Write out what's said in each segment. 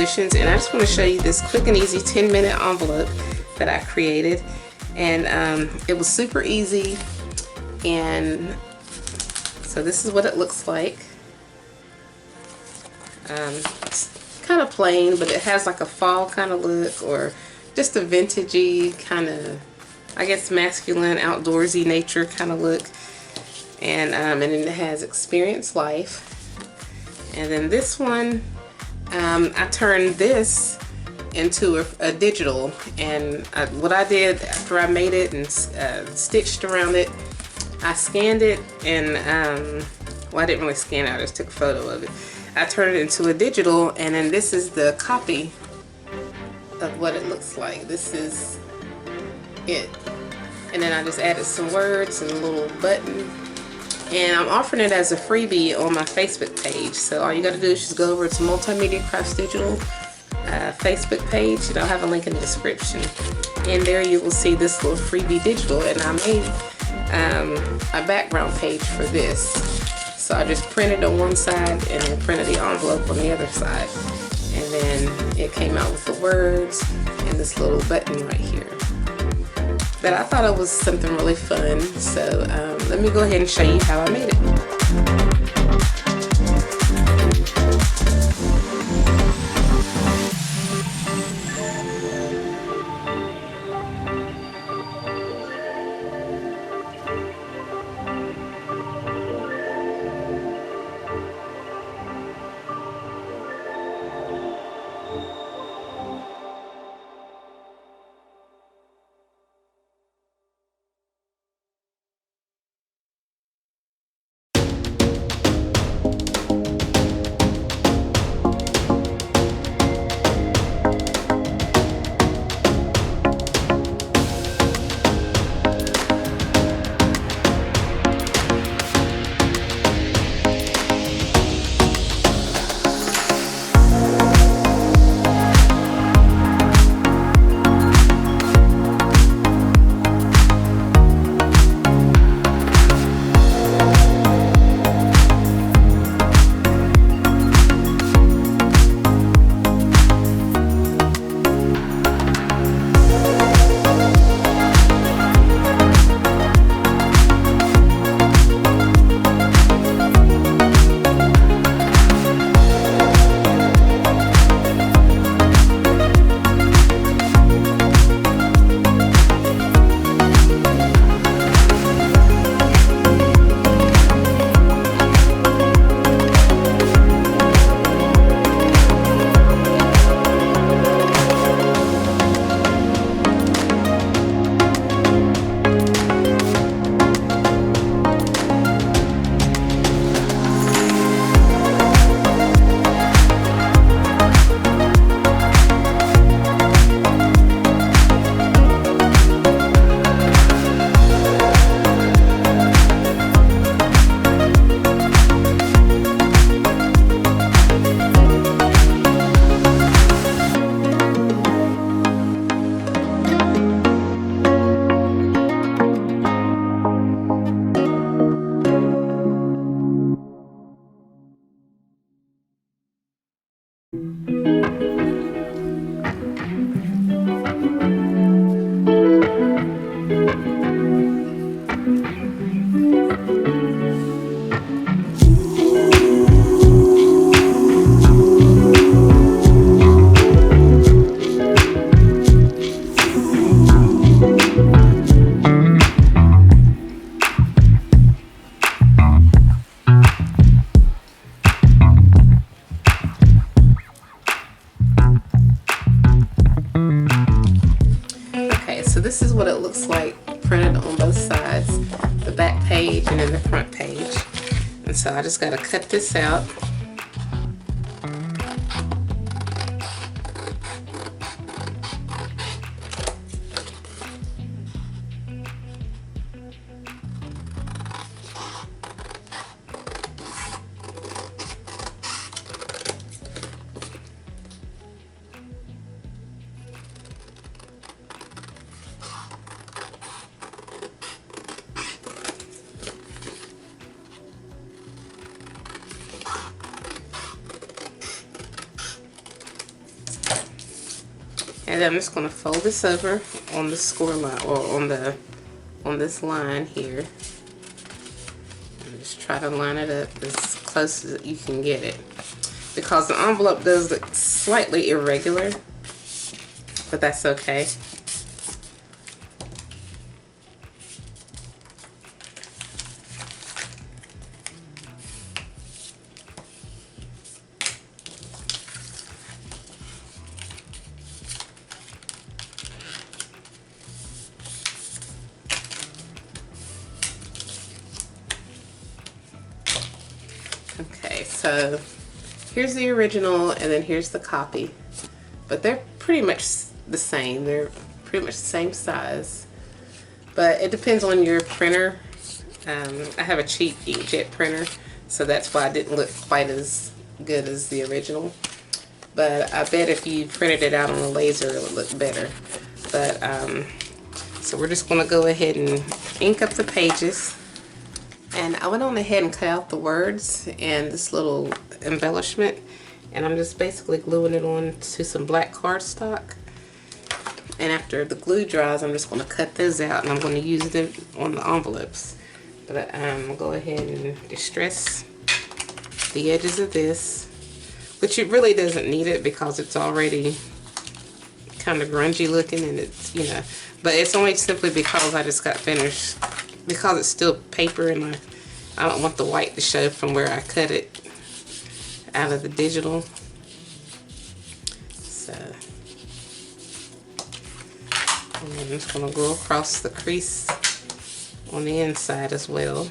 solutions, and I just want to show you this quick and easy 10-minute envelope that I created. And it was super easy, and so this is what it looks like. It's kind of plain, but it has like a fall kind of look, or just a vintagey kind of, I guess, masculine, outdoorsy nature kind of look. And then it has experience life. And then this one, I turned this into a digital, and what I did after I made it and stitched around it, I scanned it, and well, I didn't really scan it, I just took a photo of it. I turned it into a digital, and then this is the copy of what it looks like. This is it. And then I just added some words and a little button. And I'm offering it as a freebie on my Facebook page. So all you got to do is just go over to Multimedia Crafts Digital Facebook page, and I'll have a link in the description. And there you will see this little freebie digital. And I made a background page for this. So I just printed on one side and then printed the envelope on the other side. And then it came out with the words and this little button right here. But I thought it was something really fun, so let me go ahead and show you how I made it. This is what it looks like printed on both sides, the back page and then the front page. And so I just got to cut this out. And then I'm just going to fold this over on the score line, or on this line here. And just try to line it up as close as you can get it, because the envelope does look slightly irregular, but that's okay. Okay, so here's the original and then here's the copy, but they're pretty much the same. They're pretty much the same size, but it depends on your printer. I have a cheap inkjet printer, so that's why it didn't look quite as good as the original, but I bet if you printed it out on a laser it would look better. But so we're just going to go ahead and ink up the pages. And I went on ahead and cut out the words and this little embellishment, and I'm just basically gluing it on to some black cardstock. And after the glue dries, I'm just going to cut those out and I'm going to use them on the envelopes. But I'll go ahead and distress the edges of this, which it really doesn't need it because it's already kind of grungy looking, and it's, you know, but it's only simply because I just got finished, because it's still paper and I don't want the white to show from where I cut it out of the digital. So and I'm just going to go across the crease on the inside as well.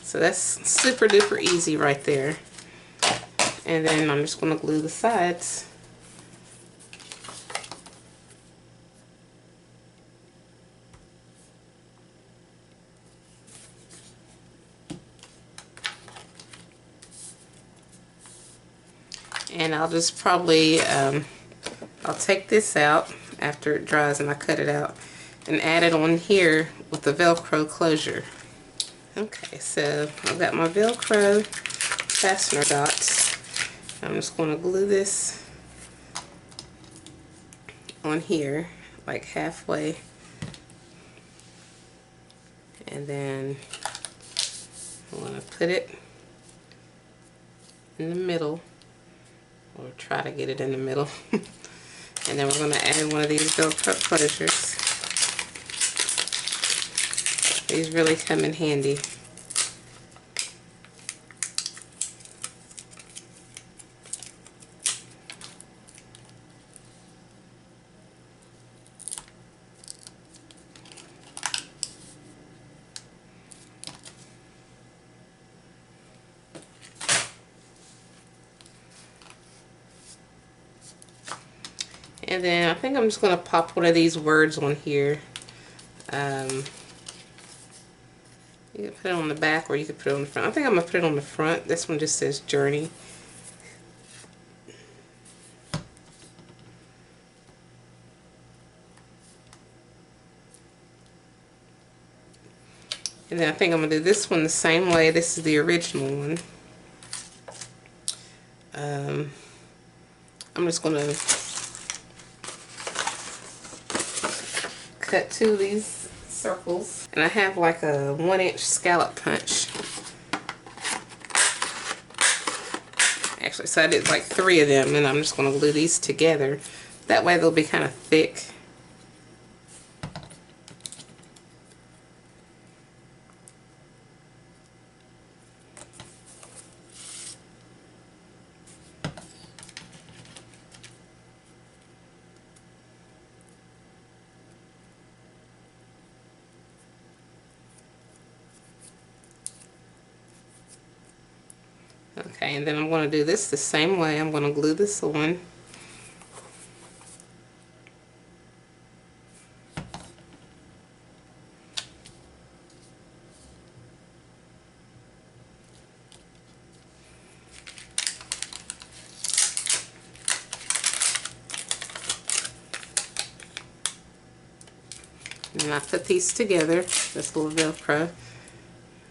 So that's super duper easy right there. And then I'm just going to glue the sides. And I'll just probably, I'll take this out after it dries and I cut it out and add it on here with the Velcro closure. Okay, so I've got my Velcro fastener dots. I'm just going to glue this on here, like halfway. And then I want to put it in the middle, or try to get it in the middle. And then we're going to add one of these Velcro closures. These really come in handy. And then I think I'm just going to pop one of these words on here. You can put it on the back or you could put it on the front. I think I'm going to put it on the front. This one just says Journey. And then I think I'm going to do this one the same way. This is the original one. I'm just going to cut two of these circles, and I have like a 1-inch scallop punch. Actually, so I did like 3 of them, and I'm just going to glue these together. That way they'll be kind of thick. Okay, and then I'm going to do this the same way. I'm going to glue this on. And I put these together, this little Velcro.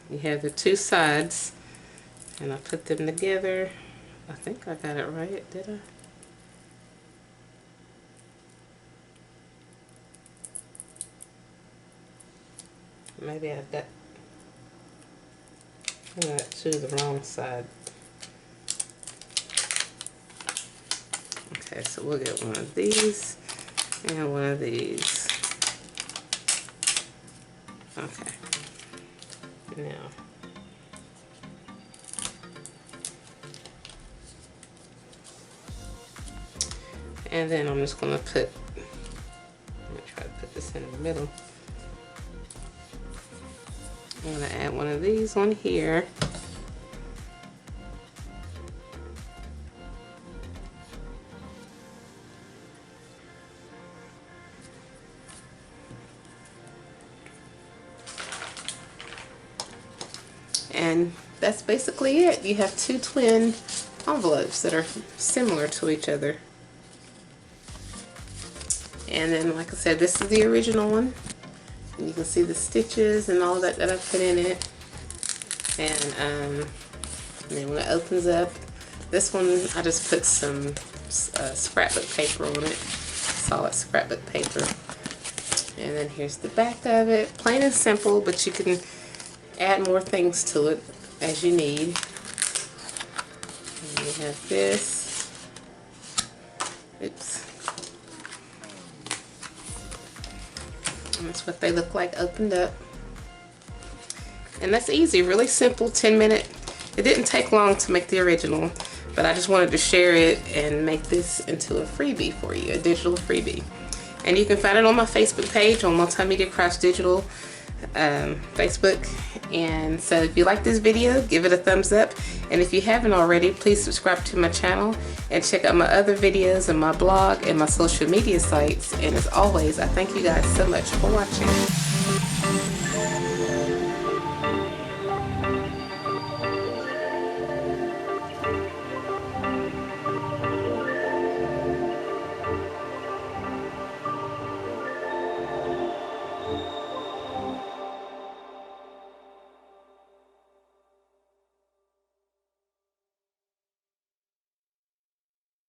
You have the two sides, and I put them together. I think I got it right, did I? Maybe I got to the wrong side. Okay, so we'll get one of these and one of these. Okay. Now, and then I'm just gonna put, I'm gonna try to put this in the middle. I'm gonna add one of these on here. And that's basically it. You have two twin envelopes that are similar to each other. And then, like I said, this is the original one. And you can see the stitches and all that I put in it. And then when it opens up, this one I just put some scrapbook paper on it, solid scrapbook paper. And then here's the back of it, plain and simple, but you can add more things to it as you need. And we have this. Oops. And that's what they look like opened up. And that's easy, really simple, 10-minute. It didn't take long to make the original, but I just wanted to share it and make this into a freebie for you, a digital freebie. And you can find it on my Facebook page, on Multimedia Crafts Digital Facebook. And so if you like this video, give it a thumbs up. And if you haven't already, please subscribe to my channel and check out my other videos and my blog and my social media sites. And as always, I thank you guys so much for watching.